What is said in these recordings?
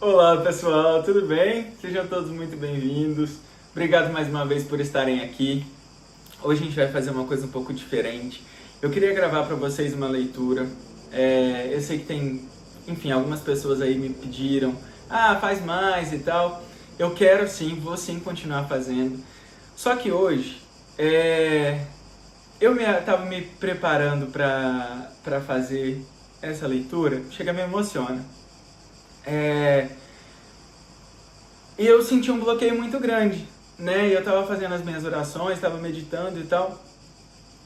Olá pessoal, tudo bem? Sejam todos muito bem-vindos. Obrigado mais uma vez por estarem aqui. Hoje a gente vai fazer uma coisa um pouco diferente. Eu queria gravar para vocês uma leitura. Eu sei que tem, enfim, algumas pessoas aí me pediram, faz mais e tal. Eu quero sim, vou sim continuar fazendo. Só que hoje, eu estava me preparando para fazer essa leitura, chega me emociona. E eu senti um bloqueio muito grande, né? E eu estava fazendo as minhas orações, estava meditando e tal,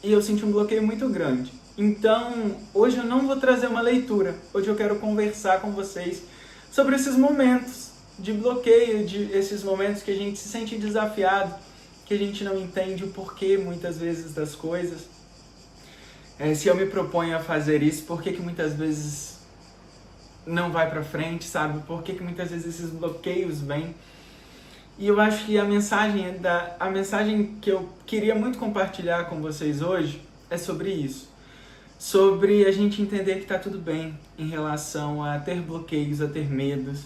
e eu senti um bloqueio muito grande. Então, hoje eu não vou trazer uma leitura. Hoje eu quero conversar com vocês sobre esses momentos de bloqueio, esses momentos que a gente se sente desafiado, que a gente não entende o porquê muitas vezes das coisas. Se eu me proponho a fazer isso, por que muitas vezes não vai pra frente, sabe? Por que muitas vezes esses bloqueios vêm? E eu acho que a mensagem que eu queria muito compartilhar com vocês hoje é sobre isso. Sobre a gente entender que tá tudo bem em relação a ter bloqueios, a ter medos.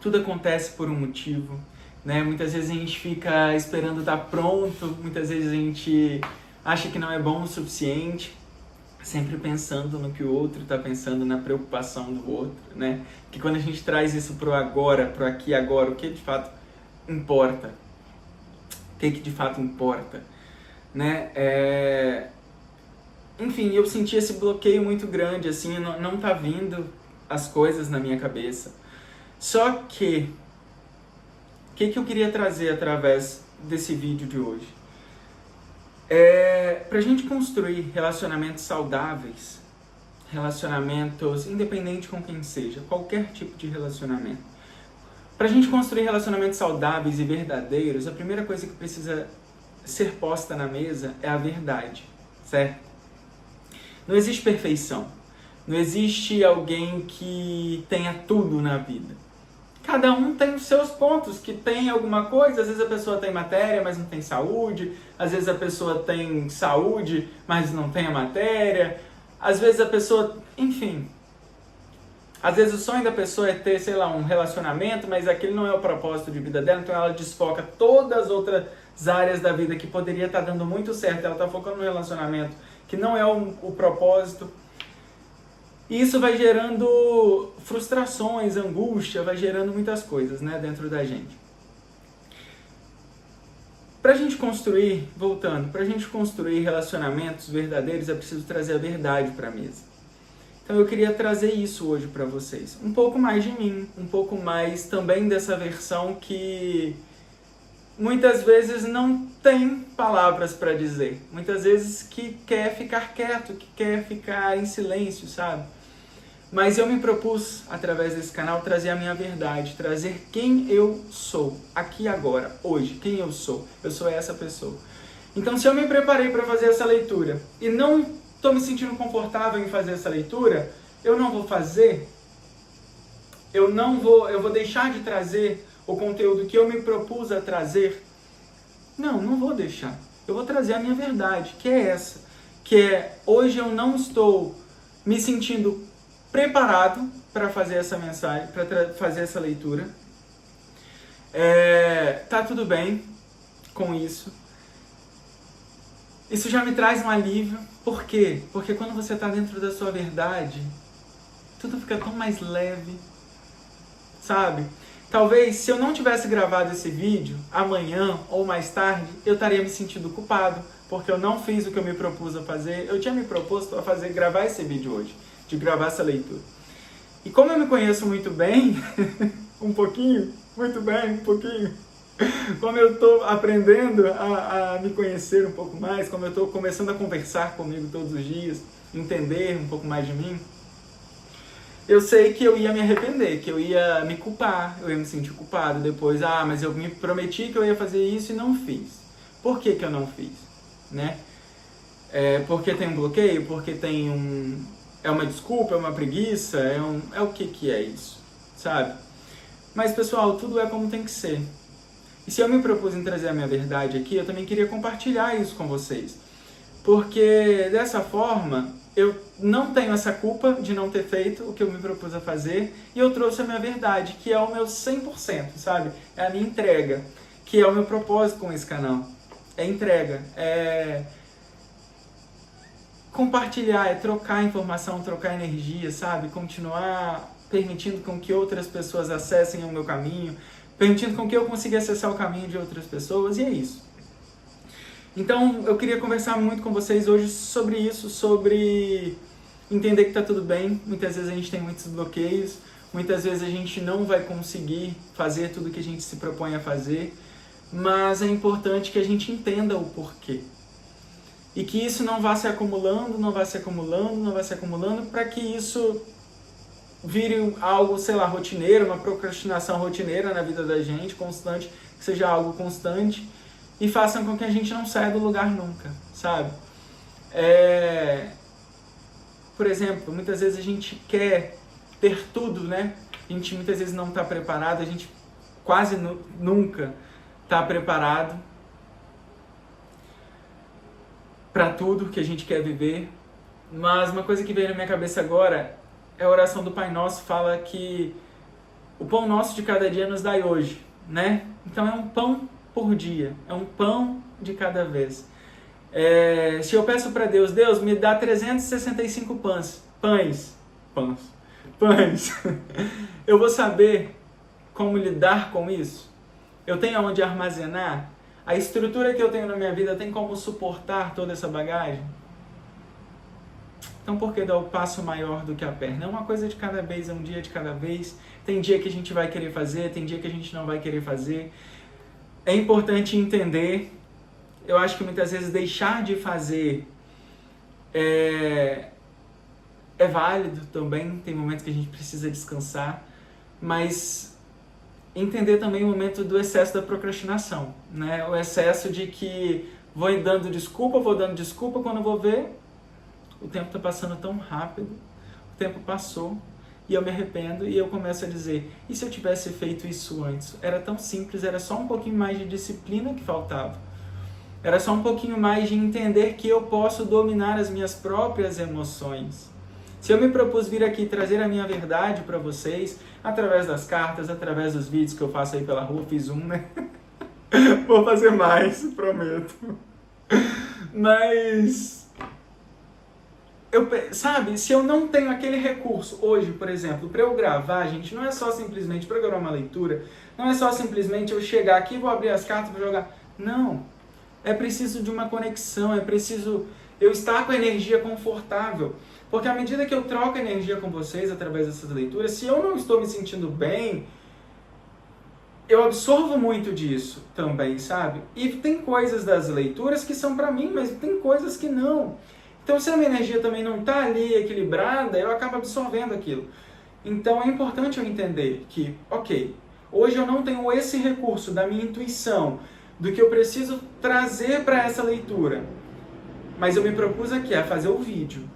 Tudo acontece por um motivo, né? Muitas vezes a gente fica esperando estar pronto, muitas vezes a gente acha que não é bom o suficiente, sempre pensando no que o outro está pensando, na preocupação do outro, né? Que quando a gente traz isso pro agora, pro aqui e agora, o que de fato importa? O que de fato importa, né? Enfim, eu senti esse bloqueio muito grande, assim, não tá vindo as coisas na minha cabeça. Só que, o que eu queria trazer através desse vídeo de hoje? Pra gente construir relacionamentos saudáveis, relacionamentos independente com quem seja, qualquer tipo de relacionamento. Pra gente construir relacionamentos saudáveis e verdadeiros, a primeira coisa que precisa ser posta na mesa é a verdade, certo? Não existe perfeição. Não existe alguém que tenha tudo na vida. Cada um tem os seus pontos, que tem alguma coisa, às vezes a pessoa tem matéria, mas não tem saúde, às vezes a pessoa tem saúde, mas não tem a matéria, às vezes a pessoa, enfim, às vezes o sonho da pessoa é ter, sei lá, um relacionamento, mas aquele não é o propósito de vida dela, então ela desfoca todas as outras áreas da vida que poderia estar dando muito certo, ela está focando no relacionamento, que não é o propósito. E isso vai gerando frustrações, angústia, vai gerando muitas coisas, né, dentro da gente. Pra gente construir, voltando, pra gente construir relacionamentos verdadeiros, é preciso trazer a verdade pra mesa. Então eu queria trazer isso hoje pra vocês. Um pouco mais de mim, um pouco mais também dessa versão que muitas vezes não tem palavras pra dizer. Muitas vezes que quer ficar quieto, que quer ficar em silêncio, sabe? Mas eu me propus, através desse canal, trazer a minha verdade, trazer quem eu sou, aqui agora, hoje, quem eu sou. Eu sou essa pessoa. Então, se eu me preparei para fazer essa leitura e não estou me sentindo confortável em fazer essa leitura, eu não vou fazer, eu vou deixar de trazer o conteúdo que eu me propus a trazer. Não vou deixar. Eu vou trazer a minha verdade, que é essa. Que é, hoje eu não estou me sentindo preparado para fazer essa mensagem, para fazer essa leitura. Tá tudo bem com isso. Isso já me traz um alívio. Por quê? Porque quando você está dentro da sua verdade, tudo fica tão mais leve, sabe? Talvez, se eu não tivesse gravado esse vídeo, amanhã ou mais tarde, eu estaria me sentindo culpado, porque eu não fiz o que eu me propus a fazer. Eu tinha me proposto a gravar esse vídeo hoje, de gravar essa leitura. E como eu me conheço muito bem, um pouquinho, como eu estou aprendendo a me conhecer um pouco mais, como eu estou começando a conversar comigo todos os dias, entender um pouco mais de mim, eu sei que eu ia me arrepender, que eu ia me culpar, eu ia me sentir culpado depois. Mas eu me prometi que eu ia fazer isso e não fiz. Por que eu não fiz? Né? Porque tem um bloqueio? Porque tem é uma desculpa? É uma preguiça? É o que é isso? Sabe? Mas, pessoal, tudo é como tem que ser. E se eu me propus em trazer a minha verdade aqui, eu também queria compartilhar isso com vocês. Porque, dessa forma, eu não tenho essa culpa de não ter feito o que eu me propus a fazer, e eu trouxe a minha verdade, que é o meu 100%, sabe? É a minha entrega, que é o meu propósito com esse canal. É entrega, é compartilhar, é trocar informação, trocar energia, sabe? Continuar permitindo com que outras pessoas acessem o meu caminho, permitindo com que eu consiga acessar o caminho de outras pessoas, e é isso. Então, eu queria conversar muito com vocês hoje sobre isso, sobre entender que está tudo bem. Muitas vezes a gente tem muitos bloqueios, muitas vezes a gente não vai conseguir fazer tudo que a gente se propõe a fazer, mas é importante que a gente entenda o porquê. E que isso não vá se acumulando, não vá se acumulando, não vá se acumulando, para que isso vire algo, sei lá, rotineiro, uma procrastinação rotineira na vida da gente, constante, que seja algo constante, e façam com que a gente não saia do lugar nunca, sabe? Por exemplo, muitas vezes a gente quer ter tudo, né? A gente muitas vezes não está preparado, a gente quase nunca está preparado para tudo que a gente quer viver. Mas uma coisa que veio na minha cabeça agora é a oração do Pai Nosso, fala que o pão nosso de cada dia nos dai hoje, né? Então é um pão por dia, é um pão de cada vez. Se eu peço para Deus, Deus me dá 365 pães, eu vou saber como lidar com isso? Eu tenho onde armazenar? A estrutura que eu tenho na minha vida tem como suportar toda essa bagagem? Então por que dar o passo maior do que a perna? É uma coisa de cada vez, é um dia de cada vez. Tem dia que a gente vai querer fazer, tem dia que a gente não vai querer fazer. É importante entender, eu acho que muitas vezes deixar de fazer é válido também, tem momentos que a gente precisa descansar, mas entender também o momento do excesso da procrastinação, né? O excesso de que vou dando desculpa, quando eu vou ver, o tempo está passando tão rápido, o tempo passou, e eu me arrependo e eu começo a dizer, e se eu tivesse feito isso antes? Era tão simples, era só um pouquinho mais de disciplina que faltava. Era só um pouquinho mais de entender que eu posso dominar as minhas próprias emoções. Se eu me propus vir aqui trazer a minha verdade para vocês, através das cartas, através dos vídeos que eu faço aí pela rua, fiz um, né? Vou fazer mais, prometo. Mas sabe, se eu não tenho aquele recurso hoje, por exemplo, para eu gravar, gente, não é só simplesmente programar uma leitura, não é só simplesmente eu chegar aqui, vou abrir as cartas, vou jogar. Não, é preciso de uma conexão, é preciso eu estar com a energia confortável, porque à medida que eu troco energia com vocês através dessas leituras, se eu não estou me sentindo bem, eu absorvo muito disso também, sabe? E tem coisas das leituras que são para mim, mas tem coisas que não. Então, se a minha energia também não está ali equilibrada, eu acabo absorvendo aquilo. Então, é importante eu entender que, ok, hoje eu não tenho esse recurso da minha intuição, do que eu preciso trazer para essa leitura. Mas eu me propus aqui a fazer o vídeo.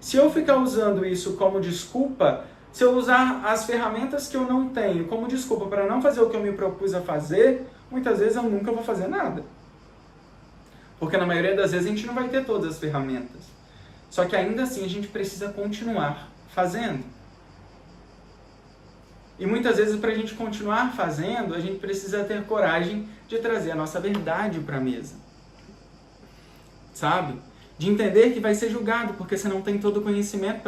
Se eu ficar usando isso como desculpa, se eu usar as ferramentas que eu não tenho como desculpa para não fazer o que eu me propus a fazer, muitas vezes eu nunca vou fazer nada. Porque na maioria das vezes a gente não vai ter todas as ferramentas. Só que ainda assim a gente precisa continuar fazendo. E muitas vezes para a gente continuar fazendo, a gente precisa ter coragem de trazer a nossa verdade para a mesa. Sabe? De entender que vai ser julgado, porque você não tem todo o conhecimento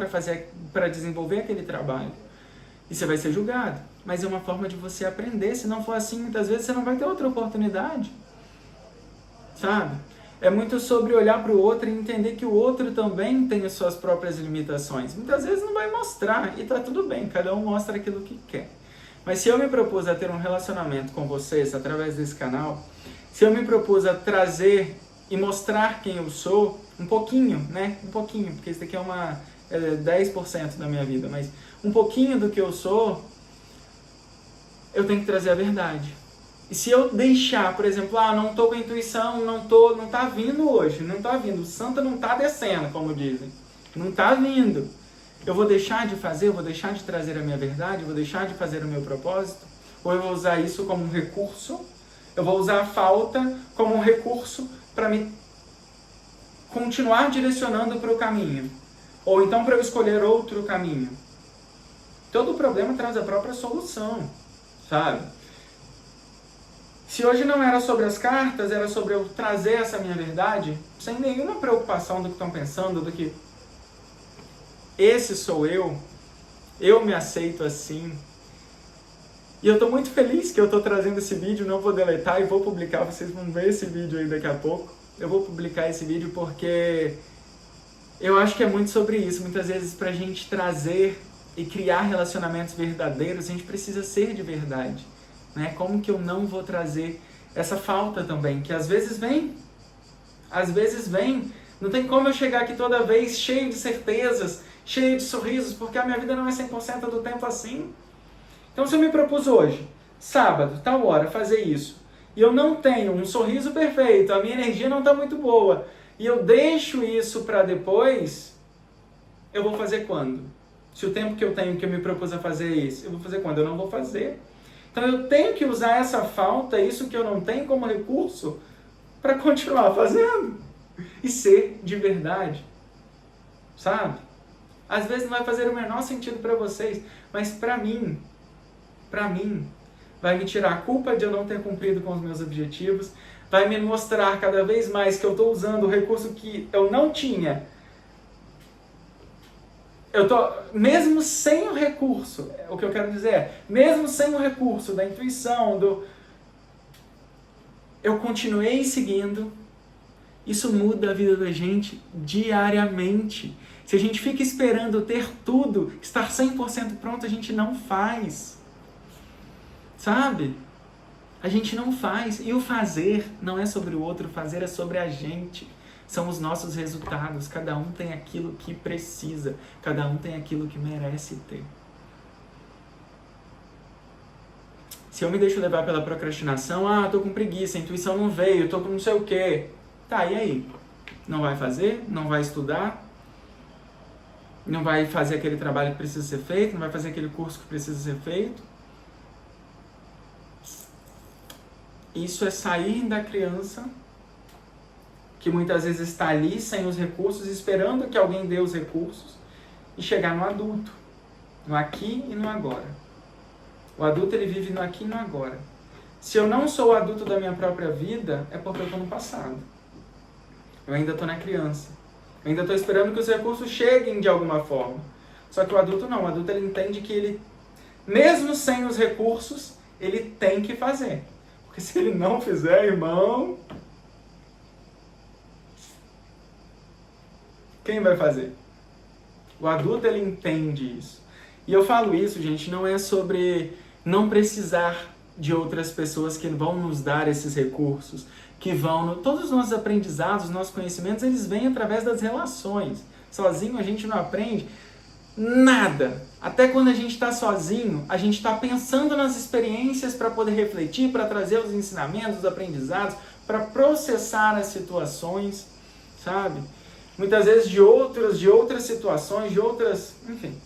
para desenvolver aquele trabalho. E você vai ser julgado. Mas é uma forma de você aprender. Se não for assim, muitas vezes você não vai ter outra oportunidade. Sabe? É muito sobre olhar para o outro e entender que o outro também tem as suas próprias limitações. Muitas vezes não vai mostrar, e tá tudo bem, cada um mostra aquilo que quer. Mas se eu me propus a ter um relacionamento com vocês através desse canal, se eu me propus a trazer e mostrar quem eu sou, um pouquinho, né? Um pouquinho, porque isso daqui é 10% da minha vida, mas um pouquinho do que eu sou, eu tenho que trazer a verdade. E se eu deixar, por exemplo, não estou com a intuição, não está vindo hoje, não está vindo, o santo não está descendo, como dizem, não está vindo. Eu vou deixar de fazer, eu vou deixar de trazer a minha verdade, eu vou deixar de fazer o meu propósito? Ou eu vou usar isso como um recurso? Eu vou usar a falta como um recurso para me continuar direcionando para o caminho? Ou então para eu escolher outro caminho. Todo problema traz a própria solução, sabe? Se hoje não era sobre as cartas, era sobre eu trazer essa minha verdade, sem nenhuma preocupação do que estão pensando, do que esse sou eu me aceito assim. E eu estou muito feliz que eu estou trazendo esse vídeo, não vou deletar e vou publicar, vocês vão ver esse vídeo aí daqui a pouco. Eu vou publicar esse vídeo porque eu acho que é muito sobre isso. Muitas vezes para a gente trazer e criar relacionamentos verdadeiros, a gente precisa ser de verdade. Né? Como que eu não vou trazer essa falta também, que às vezes vem, não tem como eu chegar aqui toda vez cheio de certezas, cheio de sorrisos, porque a minha vida não é 100% do tempo assim. Então se eu me propus hoje, sábado, tal hora, fazer isso, e eu não tenho um sorriso perfeito, a minha energia não está muito boa, e eu deixo isso para depois, eu vou fazer quando? Se o tempo que eu tenho que eu me propus a fazer isso, eu vou fazer quando? Eu não vou fazer. Então eu tenho que usar essa falta, isso que eu não tenho como recurso, para continuar fazendo. E ser de verdade. Sabe? Às vezes não vai fazer o menor sentido para vocês, mas para mim, vai me tirar a culpa de eu não ter cumprido com os meus objetivos, vai me mostrar cada vez mais que eu estou usando o recurso que eu não tinha. Mesmo sem o recurso, o que eu quero dizer é, mesmo sem o recurso da intuição, eu continuei seguindo. Isso muda a vida da gente diariamente. Se a gente fica esperando ter tudo, estar 100% pronto, a gente não faz. Sabe? A gente não faz. E o fazer não é sobre o outro, o fazer é sobre a gente. São os nossos resultados. Cada um tem aquilo que precisa. Cada um tem aquilo que merece ter. Se eu me deixo levar pela procrastinação, tô com preguiça, a intuição não veio, tô com não sei o quê. Tá, e aí? Não vai fazer? Não vai estudar? Não vai fazer aquele trabalho que precisa ser feito? Não vai fazer aquele curso que precisa ser feito? Isso é sair da criança, que muitas vezes está ali sem os recursos, esperando que alguém dê os recursos, e chegar no adulto, no aqui e no agora. O adulto, ele vive no aqui e no agora. Se eu não sou o adulto da minha própria vida, é porque eu estou no passado. Eu ainda estou na criança. Eu ainda estou esperando que os recursos cheguem de alguma forma. Só que o adulto não. O adulto, ele entende que ele, mesmo sem os recursos, ele tem que fazer. Porque se ele não fizer, irmão, quem vai fazer? O adulto, ele entende isso. E eu falo isso, gente, não é sobre não precisar de outras pessoas que vão nos dar esses recursos, que vão... Todos os nossos aprendizados, os nossos conhecimentos, eles vêm através das relações. Sozinho a gente não aprende nada. Até quando a gente está sozinho, a gente está pensando nas experiências para poder refletir, para trazer os ensinamentos, os aprendizados, para processar as situações, sabe? Muitas vezes de outras situações, enfim.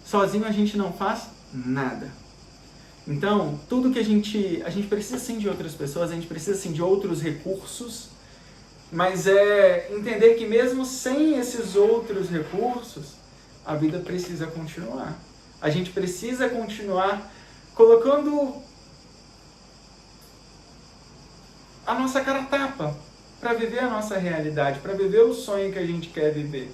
Sozinho a gente não faz nada. Então, tudo que a gente precisa sim de outras pessoas, a gente precisa sim de outros recursos, mas é entender que mesmo sem esses outros recursos, a vida precisa continuar. A gente precisa continuar colocando a nossa cara a tapa para viver a nossa realidade, para viver o sonho que a gente quer viver.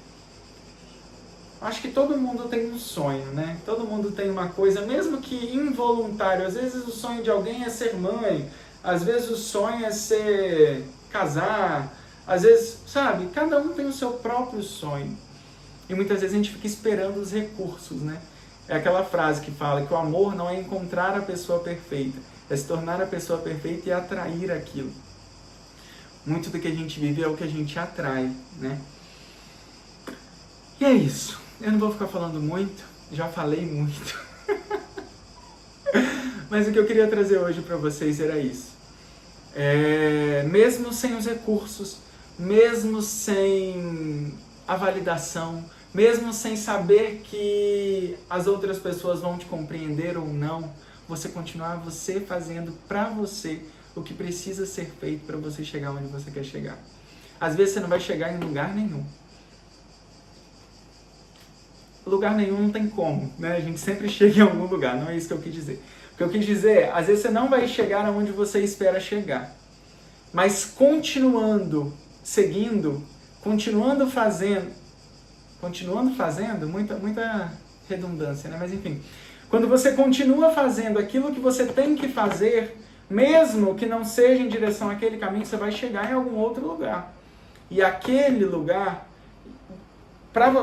Acho que todo mundo tem um sonho, né? Todo mundo tem uma coisa, mesmo que involuntário. Às vezes o sonho de alguém é ser mãe, às vezes o sonho é ser casar, às vezes, sabe? Cada um tem o seu próprio sonho. E muitas vezes a gente fica esperando os recursos, né? É aquela frase que fala que o amor não é encontrar a pessoa perfeita, é se tornar a pessoa perfeita e atrair aquilo. Muito do que a gente vive é o que a gente atrai, né? E é isso. Eu não vou ficar falando muito, já falei muito. Mas o que eu queria trazer hoje para vocês era isso. Mesmo sem os recursos, mesmo sem a validação, mesmo sem saber que as outras pessoas vão te compreender ou não, você continuar você fazendo para você o que precisa ser feito para você chegar onde você quer chegar. Às vezes você não vai chegar em lugar nenhum. lugar nenhum não tem como, né? A gente sempre chega em algum lugar, não é isso que eu quis dizer. O que eu quis dizer é, às vezes você não vai chegar aonde você espera chegar, mas continuando, seguindo, continuando fazendo, muita redundância, né? Mas enfim, quando você continua fazendo aquilo que você tem que fazer, mesmo que não seja em direção àquele caminho, você vai chegar em algum outro lugar. E aquele lugar,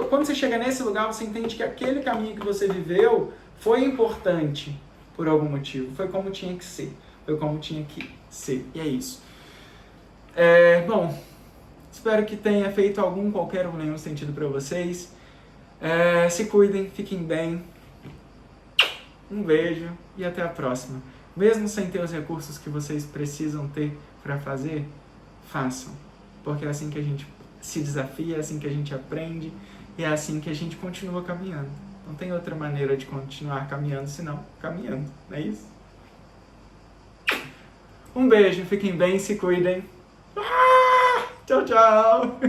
quando você chega nesse lugar, você entende que aquele caminho que você viveu foi importante por algum motivo. Foi como tinha que ser. Foi como tinha que ser. E é isso. Bom, espero que tenha feito qualquer ou nenhum sentido para vocês. Se cuidem, fiquem bem. Um beijo e até a próxima. Mesmo sem ter os recursos que vocês precisam ter para fazer, façam. Porque é assim que a gente se desafia, é assim que a gente aprende e é assim que a gente continua caminhando. Não tem outra maneira de continuar caminhando senão caminhando, não é isso? Um beijo, fiquem bem, se cuidem. Tchau, tchau!